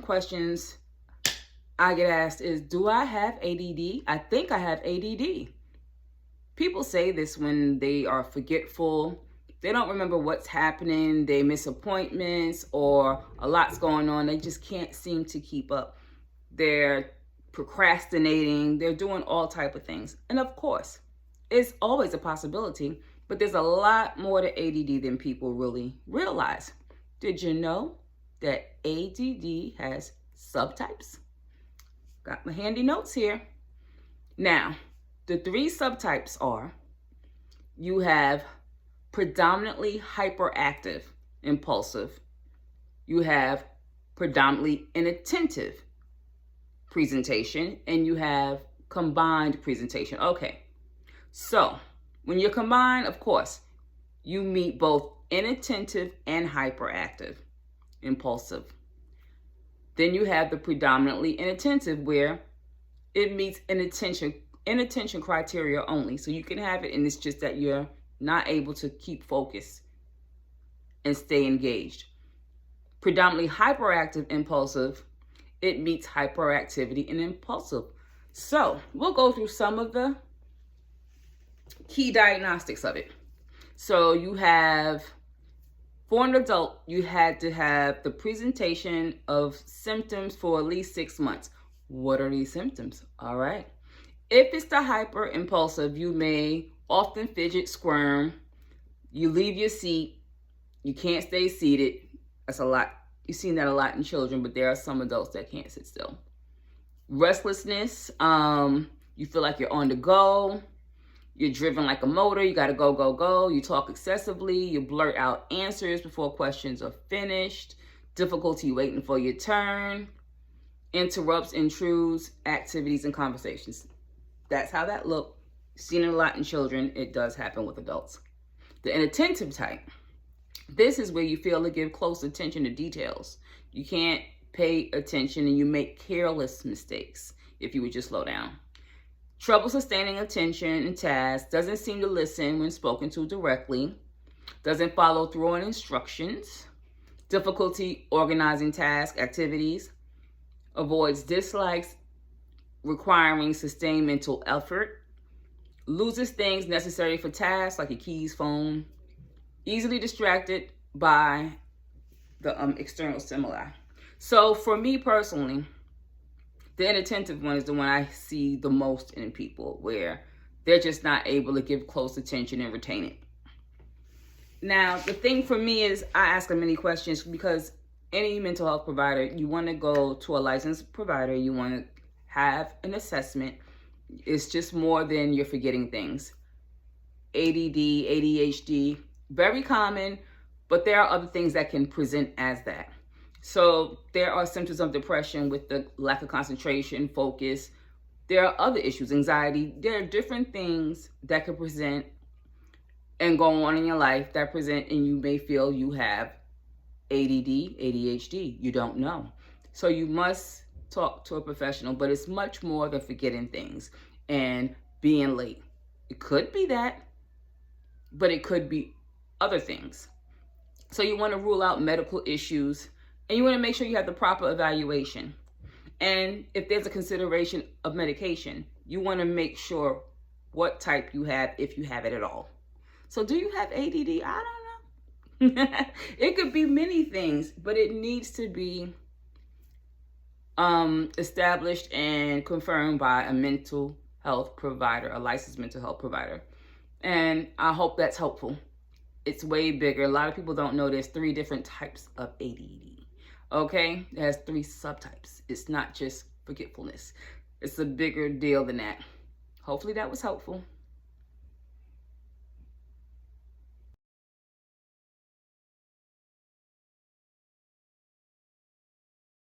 questions I get asked is, do I have ADD? I think I have ADD. People say this when they are forgetful. They don't remember what's happening. They miss appointments or a lot's going on. They just can't seem to keep up. They're procrastinating. They're doing all type of things. And of course, it's always a possibility, but there's a lot more to ADD than people really realize. Did you know that ADD has subtypes? Got my handy notes here. Now, the 3 subtypes are, you have predominantly hyperactive, impulsive. You have predominantly inattentive presentation, and you have combined presentation. Okay, so when you're combined, of course, you meet both inattentive and hyperactive, impulsive. Then you have the predominantly inattentive, where it meets inattention criteria only. So you can have it, and it's just that you're not able to keep focus and stay engaged. Predominantly hyperactive, impulsive, it meets hyperactivity and impulsive. So we'll go through some of the key diagnostics of it. So you have, for an adult, you had to have the presentation of symptoms for at least 6 months. What are these symptoms? All right. If it's the hyper impulsive, you may often fidget, squirm, you leave your seat, you can't stay seated. That's a lot. You've seen that a lot in children, but there are some adults that can't sit still. Restlessness, you feel like you're on the go. You're driven like a motor. You got to go, go, go. You talk excessively. You blurt out answers before questions are finished. Difficulty waiting for your turn. Interrupts, intrudes, activities and conversations. That's how that looks. Seen it a lot in children. It does happen with adults. The inattentive type. This is where you fail to give close attention to details. You can't pay attention and you make careless mistakes if you would just slow down. Trouble sustaining attention in tasks, doesn't seem to listen when spoken to directly, doesn't follow through on instructions, difficulty organizing task activities, avoids dislikes requiring sustained mental effort, loses things necessary for tasks like your keys, phone, easily distracted by the external stimuli. So for me personally, the inattentive one is the one I see the most in people, where they're just not able to give close attention and retain it. Now, the thing for me is I ask them many questions, because any mental health provider, you want to go to a licensed provider, you want to have an assessment. It's just more than you're forgetting things. ADD, ADHD, very common, but there are other things that can present as that. So there are symptoms of depression with the lack of concentration, focus. There are other issues, anxiety. There are different things that could present and go on in your life that present, and you may feel you have ADD, ADHD. You don't know. So you must talk to a professional, but it's much more than forgetting things and being late. It could be that, but it could be other things. So you want to rule out medical issues, and you want to make sure you have the proper evaluation. And if there's a consideration of medication, you want to make sure what type you have, if you have it at all. So do you have ADD? I don't know. It could be many things, but it needs to be established and confirmed by a mental health provider, a licensed mental health provider. And I hope that's helpful. It's way bigger. A lot of people don't know there's 3 different types of ADD. Okay? It has 3 subtypes. It's not just forgetfulness. It's a bigger deal than that. Hopefully that was helpful.